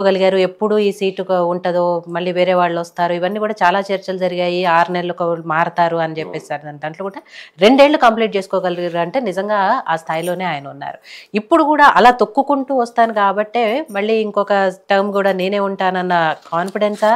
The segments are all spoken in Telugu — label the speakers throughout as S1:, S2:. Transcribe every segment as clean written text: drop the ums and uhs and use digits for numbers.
S1: గలిగారు ఎప్పుడు ఈ సీటు ఉంటదో మళ్ళీ వేరే వాళ్ళు వస్తారు ఇవన్నీ కూడా చాలా చర్చలు జరిగాయి 6 నెలలకు మారతారు అని చెప్పేసారు దాంట్లో కూడా 2 ఏళ్లు కంప్లీట్ చేసుకోగలిగారు అంటే నిజంగా ఆ స్థాయిలోనే ఆయన ఉన్నారు ఇప్పుడు కూడా అలా తొక్కుకుంటూ వస్తాను కాబట్టే మళ్ళీ ఇంకొక టర్మ్ కూడా నేనే ఉంటానన్న కాన్ఫిడెన్సా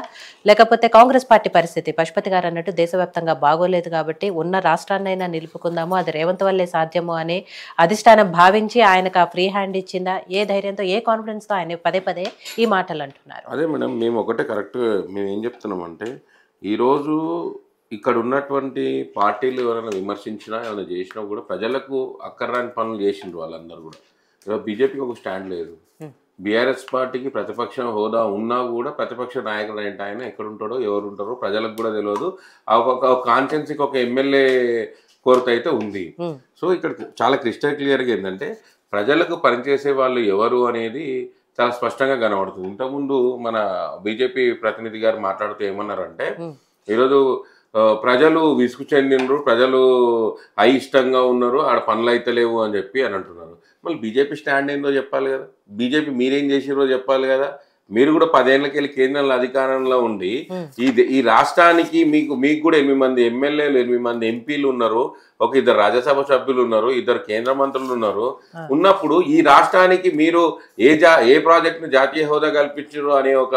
S1: లేకపోతే కాంగ్రెస్ పార్టీ పరిస్థితి పశుపతి గారు అన్నట్టు దేశవ్యాప్తంగా బాగోలేదు కాబట్టి ఉన్న రాష్ట్రాన్నైనా నిలుపుకుందాము అది రేవంత్ వల్లే సాధ్యము అని అధిష్టానం భావించి ఆయనకు ఆ ఫ్రీ హ్యాండ్ ఇచ్చిందా ఏ ధైర్యంతో ఏ కాన్ఫిడెన్స్ తో ఆయన పదే పదే ఈ మాటలు అంటున్నారు
S2: అదే మేడం మేము ఒకటే కరెక్ట్ మేము ఏం చెప్తున్నామంటే ఈరోజు ఇక్కడ ఉన్నటువంటి పార్టీలు ఎవరైనా విమర్శించినా ఏమైనా చేసినా కూడా ప్రజలకు అక్కర్రాని పనులు చేసిండ్రు వాళ్ళందరూ కూడా ఈరోజు బీజేపీకి ఒక స్టాండ్ లేదు బీఆర్ఎస్ పార్టీకి ప్రతిపక్ష హోదా ఉన్నా కూడా ప్రతిపక్ష నాయకుడు ఏంటి ఆయన ఎక్కడ ఉంటాడో ఎవరు ఉంటారో ప్రజలకు కూడా తెలియదు ఒక కాన్స్టిట్యున్సీకి ఒక ఎమ్మెల్యే కొరత అయితే ఉంది సో ఇక్కడ చాలా క్రిస్టల్ క్లియర్గా ఏంటంటే ప్రజలకు పనిచేసే వాళ్ళు ఎవరు అనేది చాలా స్పష్టంగా కనబడుతుంది ఇంతకుముందు మన బీజేపీ ప్రతినిధి గారు మాట్లాడుతూ ఏమన్నారంటే ఈరోజు ప్రజలు విసుగు చెందినరు ప్రజలు అయిష్టంగా ఉన్నారు ఆడ పనులు అయితే లేవు అని చెప్పి అని అంటున్నారు మళ్ళీ బీజేపీ స్టాండ్ ఏందో చెప్పాలి కదా బీజేపీ మీరేం చేసిరో చెప్పాలి కదా మీరు కూడా 10 ఏళ్ళకి వెళ్ళి కేంద్రంలో అధికారంలో ఉండి ఈ రాష్ట్రానికి మీకు కూడా 8 మంది ఎమ్మెల్యేలు 8 మంది ఎంపీలు ఉన్నారు ఒక 2 రాజ్యసభ సభ్యులు ఉన్నారు 2 కేంద్ర మంత్రులు ఉన్నారు ఉన్నప్పుడు ఈ రాష్ట్రానికి మీరు ఏ ప్రాజెక్టును జాతీయ హోదా కల్పించారు అనే ఒక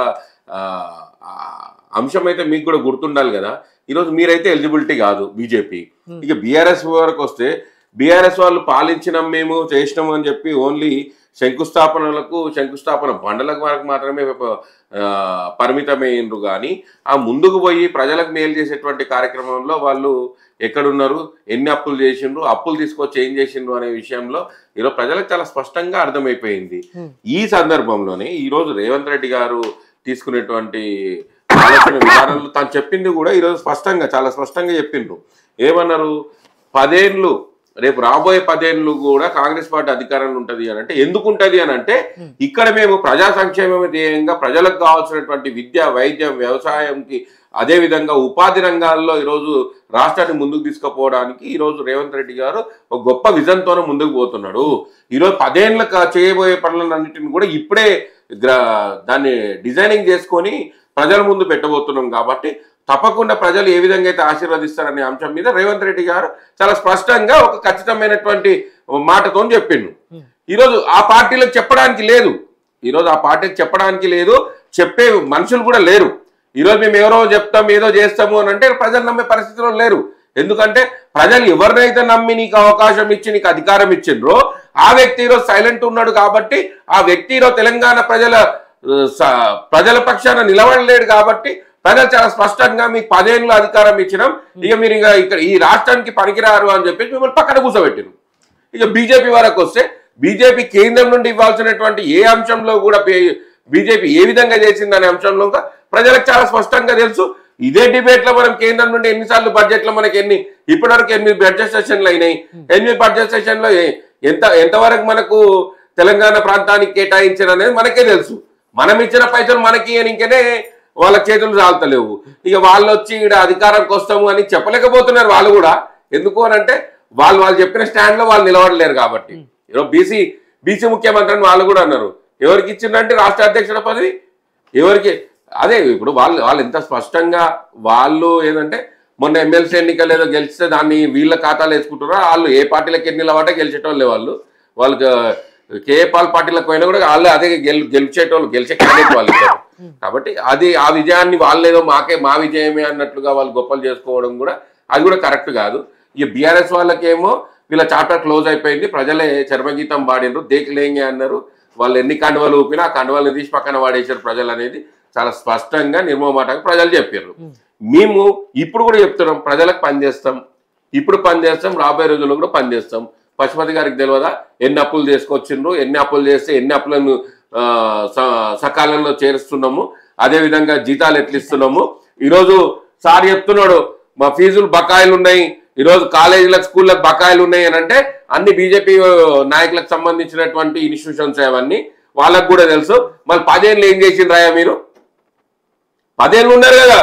S2: అంశం అయితే మీకు కూడా గుర్తుండాలి కదా ఈరోజు మీరైతే ఎలిజిబిలిటీ కాదు బీజేపీ ఇక బీఆర్ఎస్ వరకు వస్తే బీఆర్ఎస్ వాళ్ళు పాలించినాం మేము చేసినాము అని చెప్పి ఓన్లీ శంకుస్థాపన బండలకు వరకు మాత్రమే పరిమితమైనరు కానీ ఆ ముందుకు పోయి ప్రజలకు మేలు చేసేటువంటి కార్యక్రమంలో వాళ్ళు ఎక్కడున్నారు ఎన్ని అప్పులు చేసిండ్రు అప్పులు తీసుకొచ్చి ఏం చేసిండ్రు అనే విషయంలో ఈరోజు ప్రజలకు చాలా స్పష్టంగా అర్థమైపోయింది ఈ సందర్భంలోనే ఈరోజు రేవంత్ రెడ్డి గారు తీసుకునేటువంటి ఆలోచన విధానంలో తాను చెప్పింది కూడా ఈరోజు చాలా స్పష్టంగా చెప్పిండ్రు ఏమన్నారు 10 ఏళ్ళు రేపు రాబోయే 10 ఏళ్ళు కూడా కాంగ్రెస్ పార్టీ అధికారంలో ఉంటది అని అంటే ఎందుకు ఉంటది అని అంటే ఇక్కడ మేము ప్రజా సంక్షేమం ధ్యేయంగా ప్రజలకు కావాల్సినటువంటి విద్య వైద్యం వ్యవసాయంకి అదే విధంగా ఉపాధి రంగాల్లో ఈరోజు రాష్ట్రాన్ని ముందుకు తీసుకుపోవడానికి ఈరోజు రేవంత్ రెడ్డి గారు ఒక గొప్ప విజన్తోనే ముందుకు పోతున్నాడు ఈరోజు 10 ఏళ్ళకి చేయబోయే పనులన్నింటిని కూడా ఇప్పుడే దాన్ని డిజైనింగ్ చేసుకొని ప్రజల ముందు పెట్టబోతున్నాం కాబట్టి తప్పకుండా ప్రజలు ఏ విధంగా అయితే ఆశీర్వదిస్తారనే అంశం మీద రేవంత్ రెడ్డి గారు చాలా స్పష్టంగా ఒక ఖచ్చితమైనటువంటి మాటతో చెప్పిండు ఈరోజు ఆ పార్టీలకు చెప్పడానికి లేదు ఈరోజు ఆ పార్టీకి చెప్పడానికి లేదు చెప్పే మనుషులు కూడా లేరు ఈరోజు మేము ఎవరో చెప్తాం ఏదో చేస్తాము అని అంటే ప్రజలు నమ్మే పరిస్థితిలో లేరు ఎందుకంటే ప్రజలు ఎవరినైతే నమ్మి నీకు అవకాశం ఇచ్చి నీకు అధికారం ఇచ్చిండ్రో ఆ వ్యక్తి ఈరోజు సైలెంట్ ఉన్నాడు కాబట్టి ఆ వ్యక్తి ఈరోజు తెలంగాణ ప్రజల పక్షాన నిలబడలేడు కాబట్టి ప్రజలు చాలా స్పష్టంగా మీకు 10 ఏళ్ళు అధికారం ఇచ్చినాం ఇక మీరు ఇక్కడ ఈ రాష్ట్రానికి పనికిరారు అని చెప్పేసి మిమ్మల్ని పక్కన కూర్చోబెట్టిరు ఇక బీజేపీ వరకు వస్తే బీజేపీ కేంద్రం నుండి ఇవ్వాల్సినటువంటి ఏ అంశంలో కూడా బీజేపీ ఏ విధంగా చేసిందనే అంశంలో ప్రజలకు చాలా స్పష్టంగా తెలుసు ఇదే డిబేట్ లో మనం కేంద్రం నుండి ఎన్నిసార్లు బడ్జెట్ లో మనకి ఇప్పటివరకు 8 బడ్జెట్ సెషన్లు అయినాయి 8 బడ్జెట్ సెషన్ లో ఎంతవరకు మనకు తెలంగాణ ప్రాంతానికి కేటాయించారు అనేది మనకే తెలుసు మనం ఇచ్చిన పైసలు మనకి ఇంకనే వాళ్ళ చేతులు చాలుతలేవు ఇక వాళ్ళు వచ్చి ఇక్కడ అధికారంకి వస్తాము అని చెప్పలేకపోతున్నారు వాళ్ళు కూడా ఎందుకు అని అంటే వాళ్ళు చెప్పిన స్టాండ్ లో వాళ్ళు నిలబడలేరు కాబట్టి ఈరోజు బీసీ ముఖ్యమంత్రి అని వాళ్ళు కూడా అన్నారు ఎవరికి ఇచ్చిందంటే రాష్ట్ర అధ్యక్షుల పదవి ఎవరికి అదే ఇప్పుడు వాళ్ళు ఎంత స్పష్టంగా వాళ్ళు ఏంటంటే మొన్న ఎమ్మెల్సీ ఎన్నికలు ఏదో గెలిస్తే దాన్ని వీళ్ళ ఖాతాలు వేసుకుంటారో వాళ్ళు ఏ పార్టీలకు ఎన్ని నిలబడ్డా గెలిచేటోళ్ళే వాళ్ళకి కేఏపాల్ పార్టీలకు పోయినా కూడా వాళ్ళు అదే గెలిచే క్యాండిడేట్ వాళ్ళు కాబట్టి ఆ విజయాన్ని వాళ్ళేదో మా విజయమే అన్నట్లుగా వాళ్ళు గొప్పలు చేసుకోవడం కూడా అది కూడా కరెక్ట్ కాదు ఇక బీఆర్ఎస్ వాళ్ళకేమో వీళ్ళ చాప్టర్ క్లోజ్ అయిపోయింది ప్రజలే చర్మగీతం పాడినరు దేకలేంగే అన్నారు వాళ్ళు ఎన్ని కండువలు ఊపినా ఆ కండువలను తీసి పక్కన వాడేశారు ప్రజలు అనేది చాలా స్పష్టంగా నిర్మమాటంగా ప్రజలు చెప్పారు మేము ఇప్పుడు కూడా చెప్తున్నాం ప్రజలకు పనిచేస్తాం ఇప్పుడు పనిచేస్తాం రాబోయే రోజుల్లో కూడా పనిచేస్తాం పశుపతి గారికి తెలియదా ఎన్ని అప్పులు చేసుకొచ్చిండ్రు ఎన్ని అప్పులు చేస్తే ఎన్ని అప్పులను సకాలంలో చేరుస్తున్నాము అదేవిధంగా జీతాలు ఎట్లిస్తున్నాము ఈరోజు సార్ చెప్తున్నాడు మా ఫీజులు బకాయిలు ఉన్నాయి ఈరోజు కాలేజీలకు స్కూళ్ళకు బకాయిలు ఉన్నాయి అని అంటే అన్ని బీజేపీ నాయకులకు సంబంధించినటువంటి ఇన్స్టిట్యూషన్స్ అవన్నీ వాళ్ళకు కూడా తెలుసు మళ్ళీ 10 ఏళ్ళు ఏం చేసిండ్రాయా మీరు 10 ఏళ్ళు ఉన్నారు కదా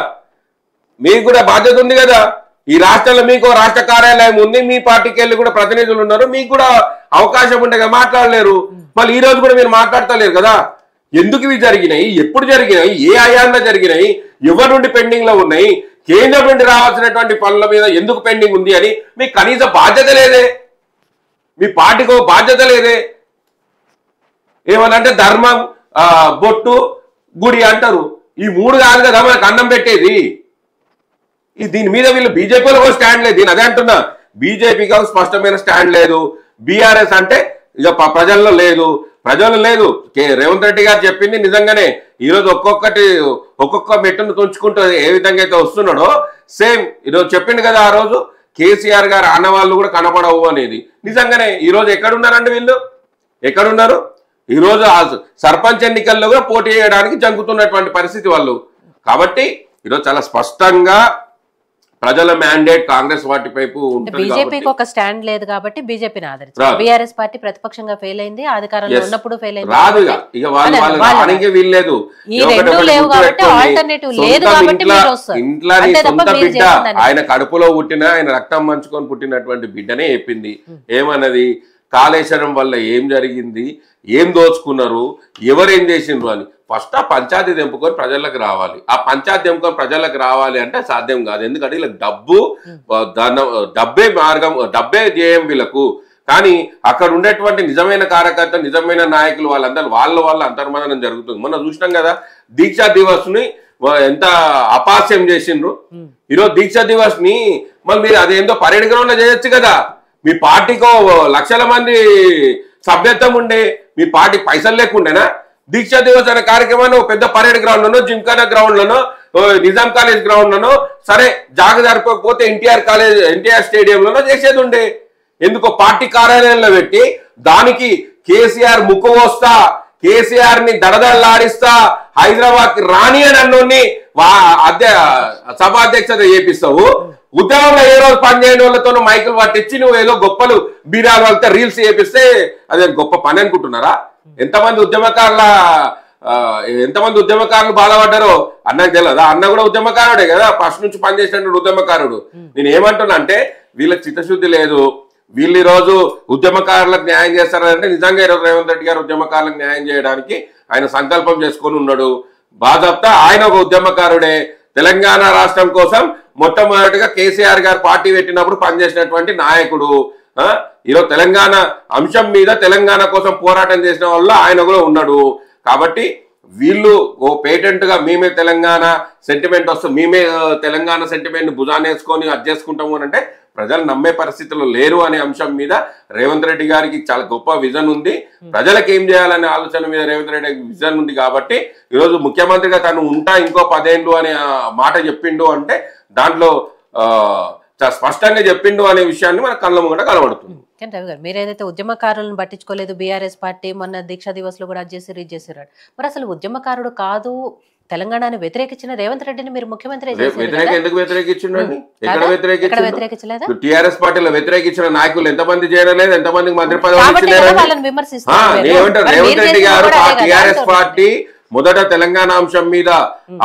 S2: మీకు కూడా బాధ్యత ఉంది కదా ఈ రాష్ట్రంలో మీకు రాష్ట్ర కార్యాలయం ఉంది మీ పార్టీకి వెళ్ళి కూడా ప్రతినిధులు ఉన్నారు మీకు కూడా అవకాశం ఉంటే మాట్లాడలేరు మళ్ళీ ఈ రోజు కూడా మీరు మాట్లాడతలేరు కదా ఎందుకు ఇవి జరిగినాయి, ఎప్పుడు జరిగినాయి, ఏ హయాంలో జరిగినాయి, ఎవరి నుండి పెండింగ్ లో ఉన్నాయి, కేంద్రం నుండి రావాల్సినటువంటి పనుల మీద ఎందుకు పెండింగ్ ఉంది అని మీకు కనీస బాధ్యత లేదే, మీ పార్టీకి బాధ్యత లేదే. ఏమనంటే ధర్మం, బొట్టు, గుడి అంటారు. ఈ మూడు కాదు కదా మనకు అన్నం పెట్టేది. దీని మీద వీళ్ళు బీజేపీలో కూడా స్టాండ్ లేదు. నేను అదే అంటున్నా, బీజేపీకి స్పష్టమైన స్టాండ్ లేదు. బీఆర్ఎస్ అంటే ఇక ప్రజల్లో లేదు, రేవంత్ రెడ్డి గారు చెప్పింది నిజంగానే ఈరోజు ఒక్కొక్క మెట్టును తుంచుకుంటూ ఏ విధంగా అయితే వస్తున్నాడో సేమ్ ఈరోజు చెప్పిండు కదా, ఆ రోజు కేసీఆర్ గారు ఆనవాళ్ళు కూడా కనపడవు అనేది. నిజంగానే ఈరోజు ఎక్కడున్నారండి వీళ్ళు, ఎక్కడున్నారు? ఈరోజు సర్పంచ్ ఎన్నికల్లో కూడా పోటీ చేయడానికి జంకుతున్నటువంటి పరిస్థితి వాళ్ళు. కాబట్టి ఈరోజు చాలా స్పష్టంగా ప్రజల మ్యాండేట్ కాంగ్రెస్ పార్టీ వైపు ఉంటుంది.
S1: బీజేపీకి ఒక స్టాండ్ లేదు కాబట్టి బీజేపీని ఆదరించారు. బీఆర్ఎస్ పార్టీ ప్రతిపక్షంగా ఫెయిల్ అయింది, అధికారంలో ఉన్నప్పుడు ఫెయిల్ అయింది.
S2: రాదు ఇక వాళ్ళు వీల్లేదు. ఇంట్లో సొంత బిడ్డ, ఆయన కడుపులో పుట్టిన, ఆయన రక్తం పంచుకొని పుట్టినటువంటి బిడ్డనే చెప్పింది. ఏమన్నది? కాళేశ్వరం వల్ల ఏం జరిగింది, ఏం దోచుకున్నారు, ఎవరేం చేసిండ్రు అని. ఫస్ట్ ఆ పంచాయతీ తెంపుకొని ప్రజలకు రావాలి. ఆ పంచాయతీ తెంపుకొని ప్రజలకు రావాలి అంటే సాధ్యం కాదు. ఎందుకంటే వీళ్ళకి డబ్బే మార్గం, డబ్బే ధ్యేయం వీళ్ళకు. కానీ అక్కడ ఉండేటువంటి నిజమైన కార్యకర్త, నిజమైన నాయకులు వాళ్ళందరూ వాళ్ళ అంతర్మదనం జరుగుతుంది. మొన్న చూసినాం కదా, దీక్షా దివస్ ని ఎంత అపాస్యం చేసిండ్రు. ఈరోజు దీక్షా దివస్ ని మరి మీరు అదేందో పరేడ్ గ్రౌండ్ లో చేయొచ్చు కదా. మీ పార్టీకో లక్షల మంది సభ్యత్వం ఉండే, మీ పార్టీ పైసలు లేకుండేనా? దీక్షా దివస్ అనే కార్యక్రమాన్ని పెద్ద పరేడ్ గ్రౌండ్ లోనో, జిమ్ఖానా గ్రౌండ్ లోనో, నిజాం కాలేజ్ గ్రౌండ్ లోనో, సరే జాగ జరపకపోతే ఎన్టీఆర్ స్టేడియంలోనో చేసేది ఉండే. ఎందుకో పార్టీ కార్యాలయంలో పెట్టి దానికి కేసీఆర్ ముక్కు వస్తా, కేసీఆర్ ని దడదడలాడిస్తా, హైదరాబాద్ కి రాని అని అన్నోని సభాధ్యక్షత చేపిస్తావు. ఉద్యోగంలో ఏ రోజు పనిచేయని వాళ్ళతో మైకులు పట్టించి నువ్వు ఏదో గొప్పలు బీరాలు వాళ్ళతో రీల్స్ చేపిస్తే అదే గొప్ప పని అనుకుంటున్నారా? ఎంతమంది ఉద్యమకారులు బాధపడ్డారో అన్నకు తెలియదా? అన్న కూడా ఉద్యమకారుడే కదా, ఫస్ట్ నుంచి పనిచేసినటువంటి ఉద్యమకారుడు. నేను ఏమంటున్నా అంటే వీళ్ళకి చిత్తశుద్ధి లేదు. వీళ్ళు ఈ రోజు ఉద్యమకారులకు న్యాయం చేస్తారంటే నిజంగా ఈరోజు రేవంత్ రెడ్డి గారు ఉద్యమకారులకు న్యాయం చేయడానికి ఆయన సంకల్పం చేసుకొని ఉన్నాడు. బాధప్తా ఆయన ఒక ఉద్యమకారుడే. తెలంగాణ రాష్ట్రం కోసం మొట్టమొదటిగా కేసీఆర్ గారు పార్టీ పెట్టినప్పుడు పనిచేసినటువంటి నాయకుడు. ఈరోజు తెలంగాణ అంశం మీద తెలంగాణ కోసం పోరాటం చేసిన వాళ్ళు ఆయన కూడా ఉన్నాడు. కాబట్టి వీళ్ళు పేటెంట్ గా మేమే తెలంగాణ సెంటిమెంట్ వస్తుంది, మేమే తెలంగాణ సెంటిమెంట్ భుజాన్ని వేసుకొని అది చేసుకుంటాము అని అంటే ప్రజలు నమ్మే పరిస్థితుల్లో లేరు అనే అంశం మీద రేవంత్ రెడ్డి గారికి చాలా గొప్ప విజన్ ఉంది. ప్రజలకు ఏం చేయాలనే ఆలోచన మీద రేవంత్ రెడ్డి విజన్ ఉంది. కాబట్టి ఈరోజు ముఖ్యమంత్రిగా తను ఉంటా ఇంకో 10 ఏళ్ళు అనే మాట చెప్పిండు అంటే దాంట్లో స్పష్టంగా చెప్పిండు అనే విషయాన్ని మన కళ్ళ ముంగట కనబడుతుంది.
S1: రవి గారు, మీరు ఏదైతే ఉద్యమకారులను పట్టించుకోలేదు, బీఆర్ఎస్ పార్టీ మొన్న దీక్షా దివస్ లో కూడా చేసి చేశారు. మరి అసలు ఉద్యమకారుడు కాదు, తెలంగాణను వ్యతిరేకించిన రేవంత్ రెడ్డిని మీరు ముఖ్యమంత్రి
S2: ఎందుకు వ్యతిరేకించిండండి? ఎక్కడ వ్యతిరేకించలేదు? టీఆర్ఎస్ పార్టీలో వ్యతిరేకించిన నాయకులు ఎంతమంది చేయలేదు, ఎంతమందికి మంత్రి పదవి ఏమంటారు? రేవంత్ రెడ్డి గారు టీఆర్ఎస్ పార్టీ మొదట తెలంగాణ అంశం మీద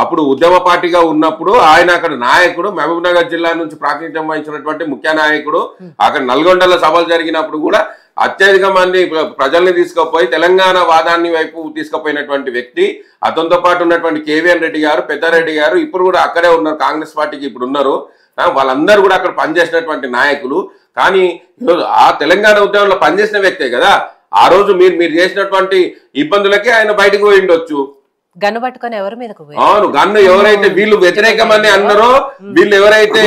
S2: అప్పుడు ఉద్యమ పార్టీగా ఉన్నప్పుడు ఆయన అక్కడ నాయకుడు, మహబూబ్ నగర్ జిల్లా నుంచి ప్రాతినిధ్యం వహించినటువంటి ముఖ్య నాయకుడు. అక్కడ నల్గొండలో సభలు జరిగినప్పుడు కూడా అత్యధిక మంది ప్రజల్ని తీసుకుపోయి తెలంగాణ వాదాన్ని వైపు తీసుకుపోయినటువంటి వ్యక్తి. అతనితో పాటు ఉన్నటువంటి కేవీఎన్ రెడ్డి గారు, పెద్దారెడ్డి గారు ఇప్పుడు కూడా అక్కడే ఉన్నారు, కాంగ్రెస్ పార్టీకి ఇప్పుడు ఉన్నారు. వాళ్ళందరూ కూడా అక్కడ పనిచేసినటువంటి నాయకులు. కానీ ఈరోజు ఆ తెలంగాణ ఉద్యమంలో పనిచేసిన వ్యక్తే కదా. ఆ రోజు మీరు చేసినటువంటి ఇబ్బందులకే ఆయన బయటకు పోయి ఉండొచ్చు.
S1: గన్ను పట్టుకొని ఎవరి మీదకు?
S2: అవును, గన్ను ఎవరైతే వీళ్ళు వ్యతిరేకమని అన్నారో, వీళ్ళు ఎవరైతే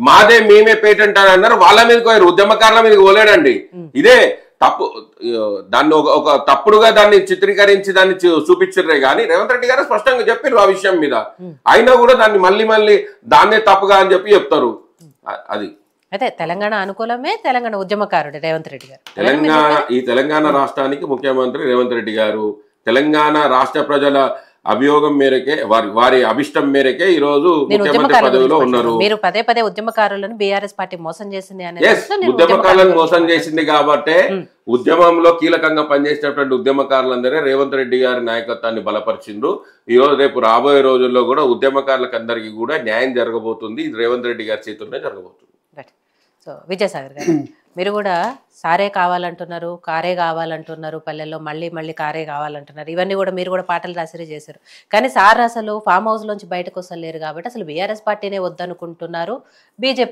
S2: మాదే మేమే పేటెంట్ అని అన్నారో వాళ్ళ మీదకి పోయారు, ఉద్యమకారుల మీదకి పోలేడండి. ఇదే తప్పు. దాన్ని ఒక తప్పుడుగా దాన్ని చిత్రీకరించి దాన్ని చూపించరే కానీ రేవంత్ రెడ్డి గారు స్పష్టంగా చెప్పారు ఆ విషయం మీద. అయినా కూడా దాన్ని మళ్ళీ దాన్నే తప్పుగా అని చెప్పి చెప్తారు. అది
S1: అయితే తెలంగాణ అనుకూలమే, తెలంగాణ ఉద్యమకారుడు రేవంత్ రెడ్డి గారు.
S2: తెలంగాణ రాష్ట్రానికి ముఖ్యమంత్రి రేవంత్ రెడ్డి గారు తెలంగాణ రాష్ట్ర ప్రజల అభియోగం మేరకే, వారి అభిష్టం మేరకే ఈ రోజు ముఖ్యమంత్రి పదవిలో ఉన్నారు.
S1: మీరు పదే ఉద్యమకారులను బీఆర్ఎస్ పార్టీ మోసం చేసింది
S2: ఉద్యమకారులను మోసం చేసింది కాబట్టి ఉద్యమంలో కీలకంగా పనిచేసినటువంటి ఉద్యమకారులందరే రేవంత్ రెడ్డి గారి నాయకత్వాన్ని బలపరిచిండ్రు. ఈ రోజు రేపు రాబోయే రోజుల్లో కూడా ఉద్యమకారులకు అందరికీ కూడా న్యాయం జరగబోతుంది. ఇది రేవంత్ రెడ్డి గారి చేతుల్లోనే జరగబోతుంది.
S1: సో విజయసాగర్ గారు మీరు కూడా సారే కావాలంటున్నారు, కారే కావాలంటున్నారు, పల్లెల్లో మళ్ళీ మళ్ళీ కారే కావాలంటున్నారు, ఇవన్నీ కూడా మీరు కూడా పాటలు రాసిరే చేశారు. కానీ సార్ అసలు ఫామ్ హౌస్ లోంచి బయటకు వస్తలేరు కాబట్టి అసలు బీఆర్ఎస్ పార్టీనే వద్దనుకుంటున్నారు, బీజేపీ